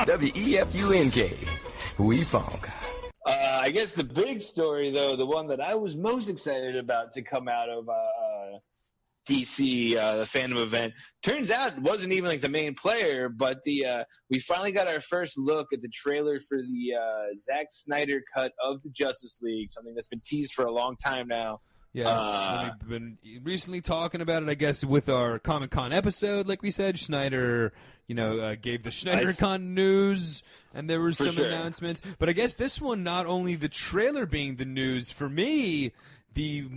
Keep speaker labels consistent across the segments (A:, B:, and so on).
A: WEFUNK. We funk.
B: I guess the big story, though, the one that I was most excited about to come out of DC, the fandom event, turns out it wasn't even like the main player, but we finally got our first look at the trailer for the Zack Snyder cut of the Justice League, something that's been teased for a long time now.
C: Yes, we've been recently talking about it, I guess, with our Comic-Con episode, like we said. Schneider, gave the Snyder Cut news, and there were some announcements. But I guess this one, not only the trailer being the news, for me, the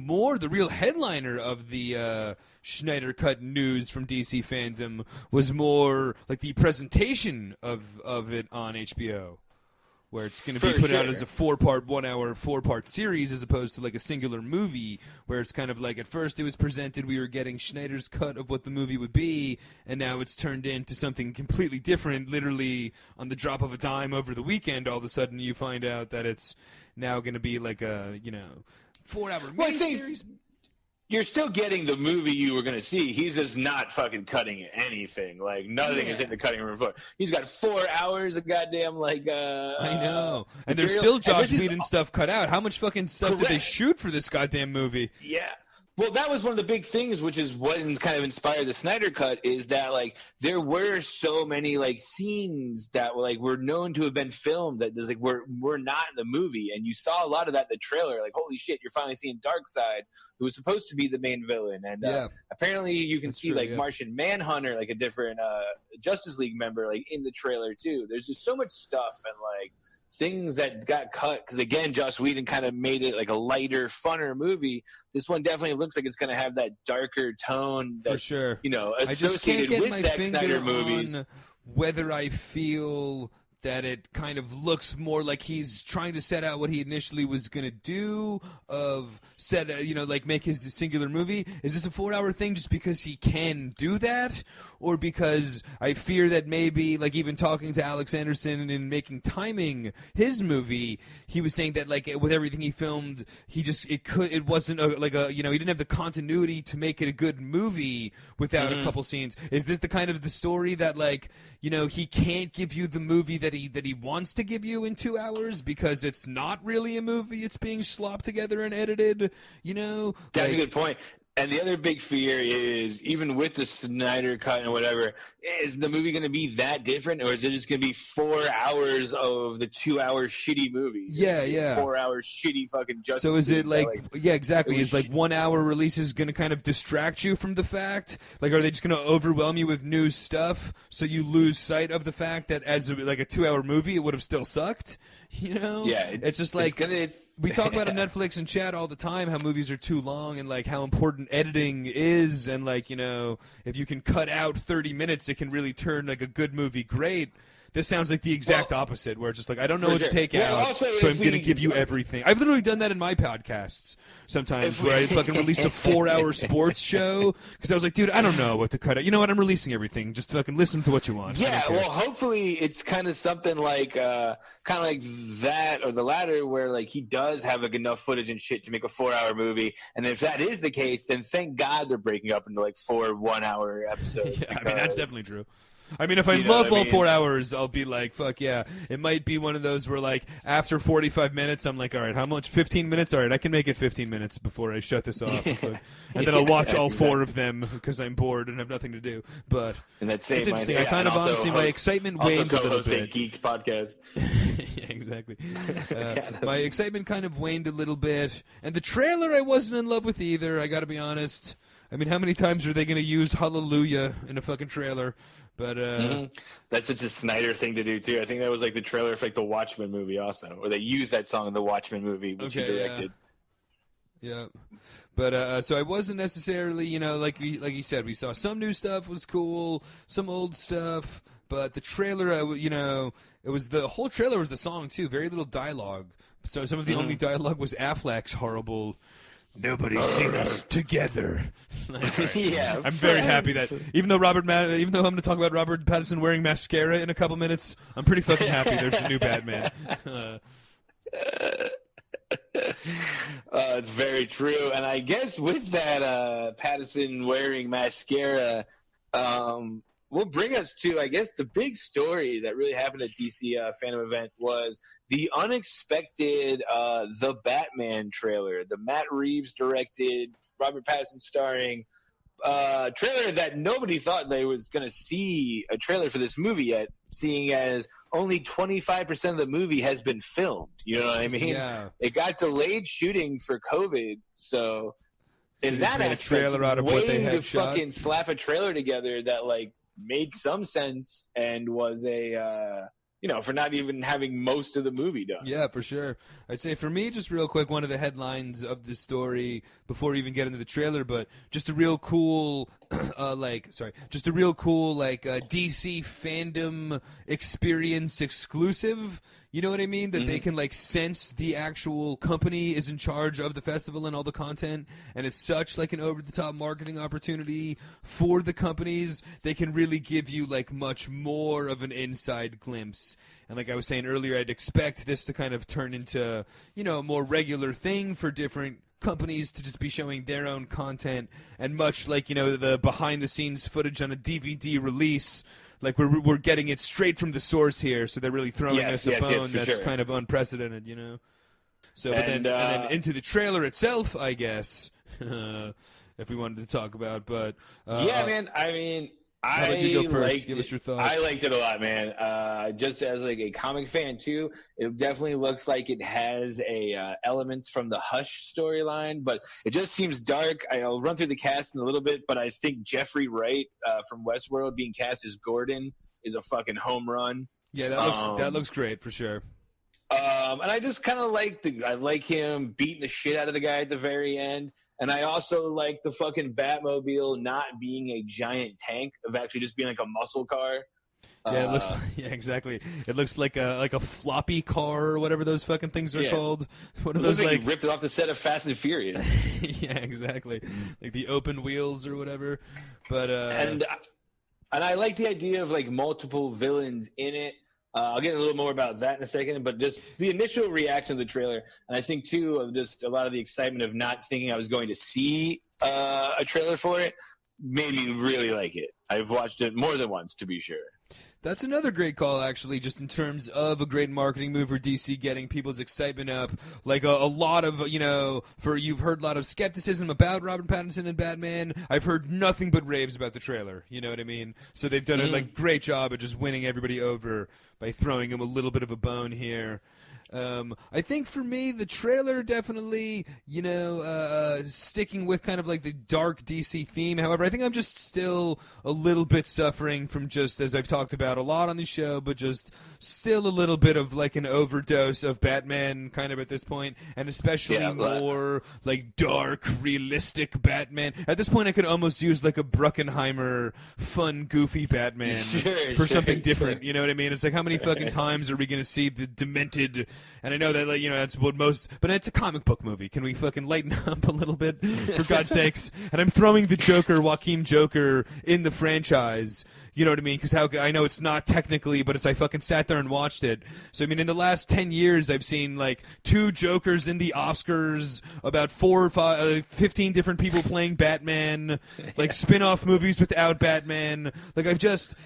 C: real headliner of the Snyder Cut news from DC Fandome was more like the presentation of it on HBO, where it's going to be put out as a 4-part, 4-part series as opposed to like a singular movie, where it's kind of like at first it was presented, we were getting Schneider's cut of what the movie would be, and now it's turned into something completely different, literally on the drop of a dime over the weekend. All of a sudden you find out that it's now going to be like a, 4-hour miniseries.
B: You're still getting the movie you were going to see. He's just not fucking cutting anything. Like, nothing is in the cutting room floor. He's got 4 hours of goddamn, I
C: know. And there's still Joss Whedon stuff cut out. How much fucking stuff did they shoot for this goddamn movie?
B: Yeah. Well, that was one of the big things, which is what kind of inspired the Snyder Cut, is that there were so many scenes that were known to have been filmed that were not in the movie, and you saw a lot of that in the trailer. Holy shit, you're finally seeing Darkseid, who was supposed to be the main villain, and apparently you can see Martian Manhunter, a different Justice League member, in the trailer too. There's just so much stuff and things that got cut because, again, Joss Whedon kind of made it a lighter, funner movie. This one definitely looks like it's going to have that darker tone that,
C: for sure,
B: associated with Zack Snyder movies.
C: Whether I feel that it kind of looks more like he's trying to set out what he initially was going to do make his singular movie. Is this a 4-hour thing just because he can do that? Or because I fear that maybe, even talking to Alex Anderson and making Timing his movie, he was saying that, with everything he filmed, he wasn't he didn't have the continuity to make it a good movie without a couple scenes. Is this the kind of the story that, he can't give you the movie that he wants to give you in 2 hours because it's not really a movie, it's being slopped together and edited,
B: That's a good point. And the other big fear is, even with the Snyder Cut and whatever, is the movie going to be that different, or is it just going to be 4 hours of the 2-hour shitty movie?
C: Yeah.
B: 4 hours shitty fucking Justice
C: So is it
B: League,
C: exactly. Is 1 hour releases going to kind of distract you from the fact? Are they just going to overwhelm you with new stuff so you lose sight of the fact that as a 2-hour movie it would have still sucked?
B: Yeah,
C: it's just we talk about on Netflix and chat all the time how movies are too long and how important editing is, and if you can cut out 30 minutes it can really turn a good movie great. This sounds like the exact opposite, where it's just I don't know what to take out,
B: also,
C: so I'm going to give you everything. I've literally done that in my podcasts sometimes, where I fucking released a 4-hour sports show, because I was like, dude, I don't know what to cut out. You know what? I'm releasing everything. Just fucking listen to what you want.
B: Yeah, well, hopefully it's kind of something like that, or the latter, where he does have enough footage and shit to make a 4-hour movie. And if that is the case, then thank God they're breaking up into 4 1-hour episodes.
C: Yeah, that's definitely true. If I love all 4 hours, I'll be fuck yeah. It might be one of those where, after 45 minutes, I'm all right, how much? 15 minutes? All right, I can make it 15 minutes before I shut this off. And then I'll watch all 4 of them because I'm bored and have nothing to do. But
B: it's
C: interesting. I kind of honestly, my excitement waned a little bit.
B: Geeked podcast.
C: Yeah, exactly. My excitement kind of waned a little bit. And the trailer I wasn't in love with either, I got to be honest. How many times are they going to use Hallelujah in a fucking trailer? But
B: that's such a Snyder thing to do too. I think that was the trailer for the Watchmen movie also, or they used that song in the Watchmen movie, which he directed.
C: Yeah. But so I wasn't necessarily, like you said, we saw some new stuff was cool, some old stuff, but the trailer, it was the whole trailer was the song too. Very little dialogue. So some of the only dialogue was Affleck's horrible. Nobody's seen us together.
B: Yeah,
C: I'm very happy that even though I'm going to talk about Robert Pattinson wearing mascara in a couple minutes, I'm pretty fucking happy there's a new Batman.
B: It's very true, and I guess with that Pattinson wearing mascara, will bring us to, I guess, the big story that really happened at DC Fandom event was the unexpected The Batman trailer, the Matt Reeves directed, Robert Pattinson starring trailer that nobody thought they was going to see a trailer for this movie yet, seeing as only 25% of the movie has been filmed. You know what I mean?
C: Yeah.
B: It got delayed shooting for COVID, so in that aspect,
C: a trailer out of what they had
B: to
C: shot.
B: fucking slap a trailer together that like made some sense and was a for not even having most of the movie done.
C: Yeah, for sure. I'd say for me, just real quick, one of the headlines of the story before we even get into the trailer, but just a real cool, DC Fandom experience exclusive. You know what I mean? That they can like sense the actual company is in charge of the festival and all the content, and it's such like an over-the-top marketing opportunity for the companies. They can really give you like much more of an inside glimpse. And like I was saying earlier, I'd expect this to kind of turn into, a more regular thing for different companies to just be showing their own content, and much like, the behind-the-scenes footage on a DVD release. Like we're getting it straight from the source here, so they're really throwing us a bone that's kind of unprecedented, So and then into the trailer itself, I guess, if we wanted to talk about. But
B: man, I mean,
C: how about you go first? Give us your thoughts.
B: I liked it a lot, man. Just as like a comic fan too, it definitely looks like it has elements from the Hush storyline, but it just seems dark. I'll run through the cast in a little bit, but I think Jeffrey Wright from Westworld being cast as Gordon is a fucking home run.
C: Yeah, that looks great for sure.
B: And I just kind of like him beating the shit out of the guy at the very end. And I also like the fucking Batmobile not being a giant tank, of actually just being like a muscle car.
C: Yeah, it looks. Yeah, exactly. It looks like a floppy car or whatever those fucking things are called. One of those
B: like ripped it off the set of Fast and Furious.
C: Yeah, exactly. Like the open wheels or whatever. But
B: and I like the idea of like multiple villains in it. I'll get a little more about that in a second, but just the initial reaction to the trailer, and I think too, just a lot of the excitement of not thinking I was going to see a trailer for it, made me really like it. I've watched it more than once, to be sure.
C: That's another great call, actually, just in terms of a great marketing move for DC, getting people's excitement up. Like a lot of, you've heard a lot of skepticism about Robert Pattinson and Batman. I've heard nothing but raves about the trailer. You know what I mean? So they've done a great job at just winning everybody over by throwing him a little bit of a bone here. I think for me, the trailer definitely, sticking with kind of like the dark DC theme. However, I think I'm just still a little bit suffering from just, as I've talked about a lot on the show, but just still a little bit of like an overdose of Batman kind of at this point, and especially more like dark, realistic Batman. At this point, I could almost use like a Bruckheimer, fun, goofy Batman for something different. You know what I mean? It's like, how many fucking times are we going to see the demented? And I know that, that's what but it's a comic book movie. Can we fucking lighten up a little bit, for God's sakes? And I'm throwing the Joaquin Joker, in the franchise. You know what I mean? Because I know it's not technically, but I fucking sat there and watched it. So, I mean, in the last 10 years, I've seen, like, 2 Jokers in the Oscars, about 4 or 5, 15 different people playing Batman, like, spin-off movies without Batman. Like,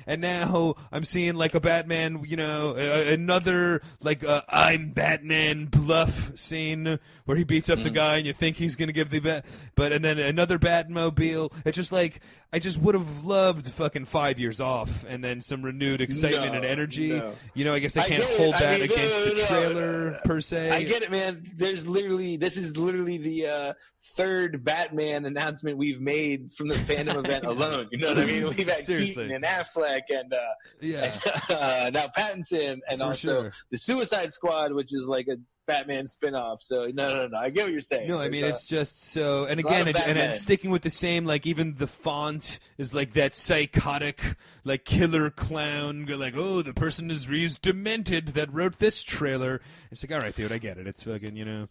C: and now I'm seeing, like, a Batman, another, like, I'm Batman bluff scene where he beats up the guy and you think he's going to give and then another Batmobile. It's just like, I just would have loved fucking 5 years off and then some renewed excitement and energy. I guess I can't hold that against the trailer per se.
B: I get it, man. This is literally the third Batman announcement we've made from the fandom event alone. You know what I mean? We've had Keaton and Affleck and now Pattinson and also the Suicide Squad, which is like a Batman spinoff. So no, I get what you're saying.
C: No, I mean it's just so. And again, and sticking with the same, like even the font is like that psychotic, like killer clown. Like, oh, the person is demented that wrote this trailer. It's like, all right, dude, I get it. It's fucking,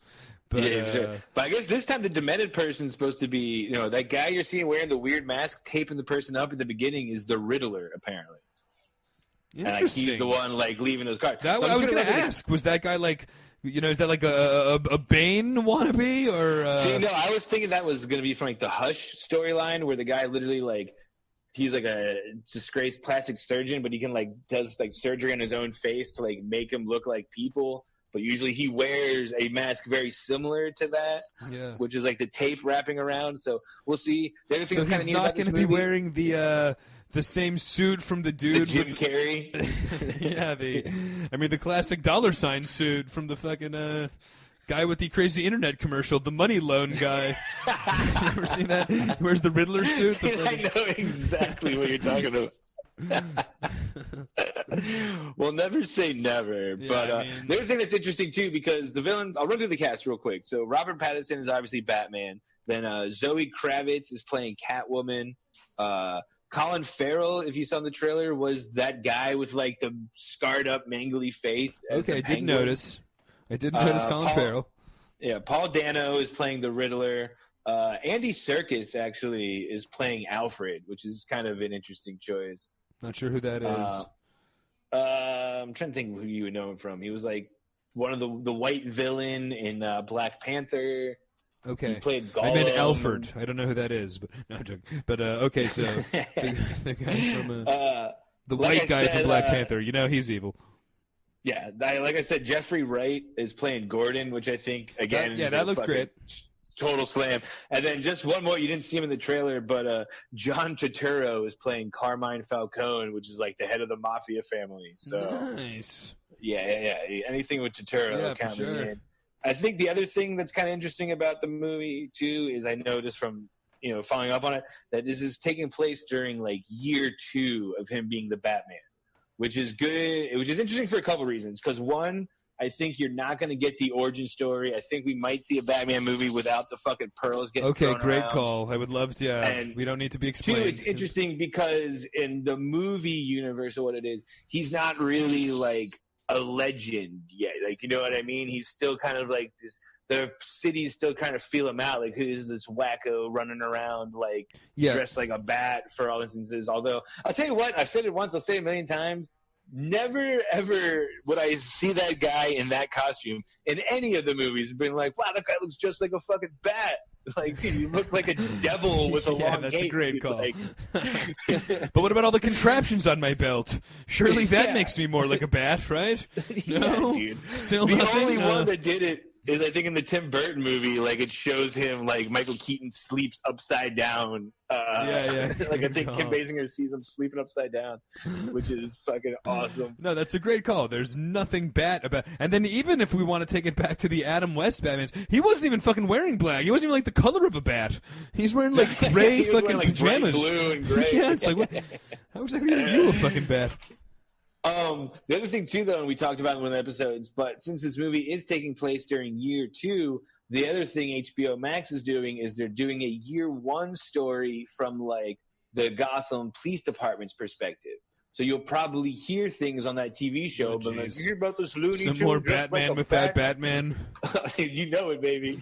C: But,
B: sure. But I guess this time the demented person's supposed to be, that guy you're seeing wearing the weird mask, taping the person up at the beginning is the Riddler, apparently.
C: Interesting.
B: And he's the one like leaving those cards.
C: I was going to ask, was that guy like? Is that like a Bane wannabe or?
B: See, no, I was thinking that was going to be from like the Hush storyline, where the guy literally like he's like a disgraced plastic surgeon, but he can like does like surgery on his own face to like make him look like people. But usually he wears a mask very similar to that, which is like the tape wrapping around. So we'll see. The other thing that's kind of neat about this movie,
C: he's not going to be wearing the same suit from the dude,
B: Jim Carrey.
C: Yeah, the classic $sign suit from the fucking guy with the crazy internet commercial, the money loan guy. You ever seen that? He wears the Riddler suit.
B: I know exactly what you're talking about. We'll never say never, but the other thing that's interesting too, because the villains, I'll run through the cast real quick. So Robert Pattinson is obviously Batman. Then Zoe Kravitz is playing Catwoman. Colin Farrell, if you saw the trailer, was that guy with like the scarred up mangly face.
C: Okay, I did notice Colin Farrell.
B: Yeah, Paul Dano is playing the Riddler. Andy Serkis actually is playing Alfred, which is kind of an interesting choice.
C: Not sure who that is.
B: I'm trying to think who you would know him from. He was like one of the white villain in Black Panther.
C: Okay.
B: He played Gollum.
C: I meant Alfred. I don't know who that is, but no, I'm joking. But okay, so the guy from the white guy from Black Panther. You know, he's evil.
B: Yeah, like I said, Jeffrey Wright is playing Gordon, which I think again,
C: that looks great.
B: Total slam. And then just one more, you didn't see him in the trailer, but John Turturro is playing Carmine Falcone, which is like the head of the mafia family. So
C: nice.
B: Yeah. Anything with Turturro, count me in. I think the other thing that's kind of interesting about the movie too is I noticed from following up on it that this is taking place during like year 2 of him being the Batman, which is good. Which is interesting for a couple reasons. Because one, I think you're not going to get the origin story. I think we might see a Batman movie without the fucking pearls getting thrown
C: great
B: around.
C: Call. I would love to. And we don't need to be explained.
B: Two, it's interesting because in the movie universe or what it is, he's not really like a legend yet. Like, you know what I mean? He's still kind of like this. The cities still kind of feel him out. Like, who is this wacko running around like dressed like a bat for all instances? Although I'll tell you what, I've said it once, I'll say it a million times. Never, ever would I see that guy in that costume in any of the movies and being like, wow, that guy looks just like a fucking bat. Like, dude, you look like a devil with a long
C: that's
B: cape,
C: a great call.
B: Like...
C: But what about all the contraptions on my belt? Surely that makes me more like a bat, right? No,
B: dude.
C: Still
B: the
C: nothing,
B: only one that did it is, I think, in the Tim Burton movie, like, it shows him, like, Michael Keaton sleeps upside down. Like, I think Kim Basinger sees him sleeping upside down, which is fucking awesome.
C: No, that's a great call. There's nothing bat about. And then even if we want to take it back to the Adam West Batmans, he wasn't even fucking wearing black. He wasn't even like the color of a bat. He's wearing like gray fucking
B: wearing, like,
C: pajamas.
B: Bright blue and gray.
C: Yeah, it's like, what? How exactly are you a fucking bat?
B: The other thing too, though, and we talked about in one of the episodes, but since this movie is taking place during year 2, the other thing HBO Max is doing is they're doing a year 1 story from like the Gotham Police Department's perspective. So you'll probably hear things on that TV show, but like, you hear about this Looney Tunes,
C: some more Batman like without Batman.
B: You know it, baby.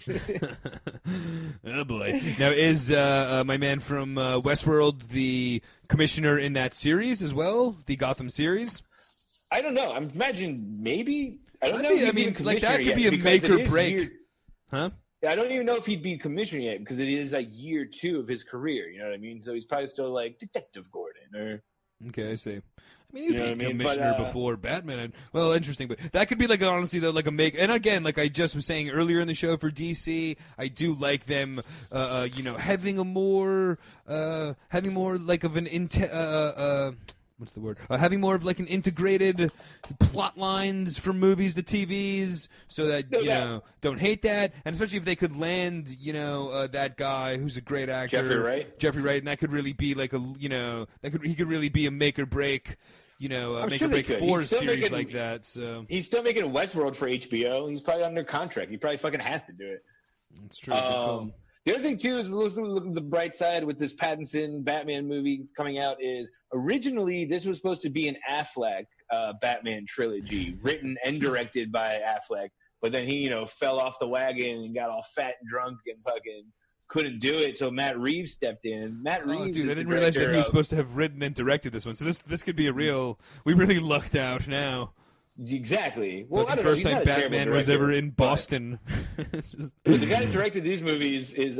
C: Oh boy! Now is my man from Westworld the commissioner in that series as well? The Gotham series?
B: I don't know. I imagine maybe. I don't know.
C: I mean, like that could be a make or break. Huh?
B: I don't even know if he'd be commissioner yet because it is like year 2 of his career. You know what I mean? So he's probably still like Detective Gordon or.
C: Okay, I see. I mean, he'd be commissioner before Batman. Well, interesting, but that could be like honestly though, like a make. And again, like I just was saying earlier in the show for DC, I do like them, having more like of an what's the word? Having more of like an integrated plot lines from movies to TVs, so that don't hate that, and especially if they could land that guy who's a great actor, Jeffrey Wright, and that could really be like he could really be a make or break. Make or break for a series like that. So
B: he's still making Westworld for HBO. He's probably under contract. He probably fucking has to do it.
C: That's true.
B: The other thing, too, is looking at the bright side with this Pattinson Batman movie coming out is originally this was supposed to be an Affleck Batman trilogy, written and directed by Affleck. But then he, fell off the wagon and got all fat and drunk and fucking couldn't do it. So Matt Reeves stepped in. Matt Reeves
C: I didn't realize that he was supposed to have written and directed this one. So this could be a real – we really lucked out now.
B: Exactly. Well,
C: But
B: I
C: the
B: don't know.
C: first
B: He's
C: time
B: not a terrible
C: Batman was
B: director,
C: ever in
B: but-
C: Boston. It's just-
B: But the guy who directed these movies is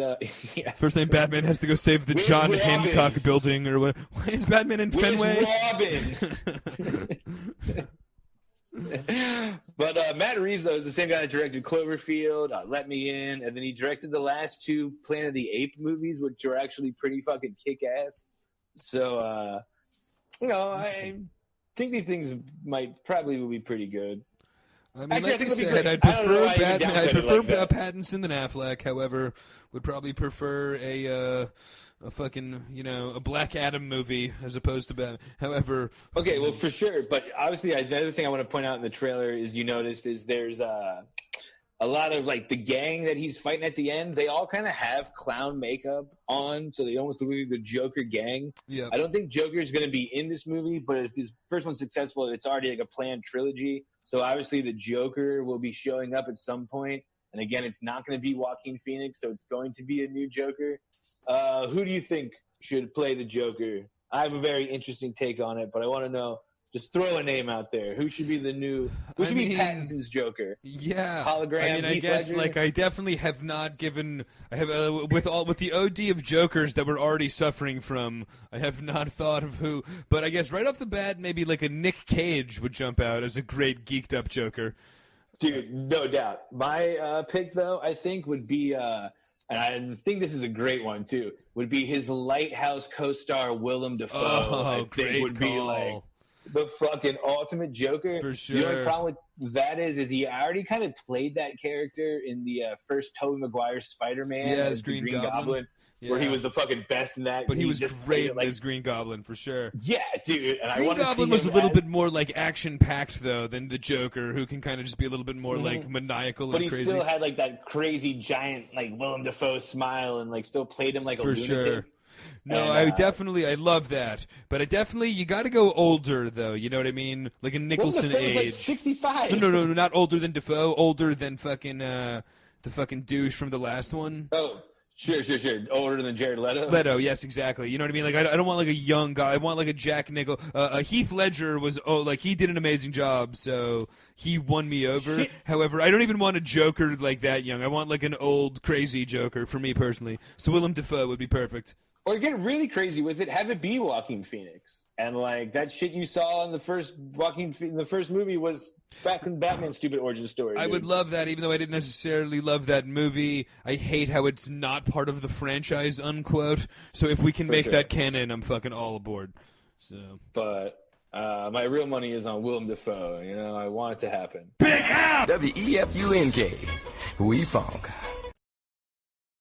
B: yeah.
C: First time Batman has to go save the
B: Where's
C: John
B: Robin?
C: Hancock building or what? Why is Batman in
B: Where's
C: Fenway?
B: Robin? But Matt Reeves, though, is the same guy that directed Cloverfield, Let Me In, and then he directed the last two Planet of the Apes movies, which are actually pretty fucking kick-ass. So, I think these things probably will be pretty good.
C: I mean,
B: Actually, I
C: like
B: think
C: I
B: it'll be
C: said,
B: great.
C: I'd
B: I don't know
C: prefer
B: why I even
C: Batman. I
B: downplayed it
C: prefer
B: like that.
C: Pattinson than Affleck. However, would probably prefer a fucking a Black Adam movie as opposed to Batman. However,
B: Okay, well, for sure. But obviously, the other thing I want to point out in the trailer is you notice is there's a lot of like the gang that he's fighting at the end. They all kind of have clown makeup on, so they almost look like the Joker gang.
C: yeah,
B: I don't think Joker is going to be in this movie, but if this first one's successful, it's already like a planned trilogy. So obviously, the Joker will be showing up at some point. And again, it's not going to be Joaquin Phoenix, so it's going to be a new Joker. Who do you think should play the Joker? I have a very interesting take on it, but I want to know. Just throw a name out there. Who should be the new? Who should be Pattinson's Joker?
C: Yeah,
B: Hologram.
C: I mean, I
B: Heath
C: guess
B: Ledger?
C: like I definitely have not given. I have with the OD of Jokers that we're already suffering from. I have not thought of who, but I guess right off the bat, maybe like a Nick Cage would jump out as a great geeked up Joker.
B: Dude, no doubt. My pick, though, I think would be, and I think this is a great one too, would be his Lighthouse co-star Willem Dafoe.
C: Oh,
B: I think
C: great
B: would be
C: call.
B: like the fucking ultimate Joker.
C: For
B: The only
C: sure.
B: problem with that is he already kind of played that character in the first Tobey Maguire Spider-Man
C: Yeah,
B: as
C: as
B: the
C: Green Goblin.
B: where he
C: Yeah.
B: was the fucking best in that.
C: But he was
B: just
C: great
B: played it like,
C: as Green Goblin for sure.
B: yeah, dude. And I
C: Green
B: want to see
C: Goblin was a
B: him
C: little
B: as-
C: bit more like action packed though than the Joker, who can kind of just be a little bit more like maniacal
B: But
C: and
B: he
C: crazy.
B: still had like that crazy giant like Willem Dafoe smile and like still played him like a
C: For
B: lunatic.
C: sure. No,
B: And,
C: I love that. But you got to go older, though. You know what I mean? Like a
B: Willem
C: Nicholson
B: Dafoe's like
C: age.
B: 65.
C: No, not older than Defoe. Older than fucking the fucking douche from the last one.
B: Oh, sure. Older than Jared Leto.
C: Leto, yes, exactly. You know what I mean? Like I don't want like a young guy. I want like a Jack Nickel. Heath Ledger was he did an amazing job, so he won me over.
B: Shit.
C: However, I don't even want a Joker like that young. I want like an old crazy Joker for me personally. So Willem Dafoe would be perfect.
B: Or get really crazy with it. Have it be Joaquin Phoenix. And like that shit you saw in the first movie was back in Batman's stupid origin story.
C: I
B: dude.
C: would love that, even though I didn't necessarily love that movie. I hate how it's not part of the franchise, unquote. So if we can
B: For
C: make
B: sure.
C: that canon, I'm fucking all aboard. So
B: But my real money is on Willem Dafoe. You know, I want it to happen.
A: WEFUNK. We funk.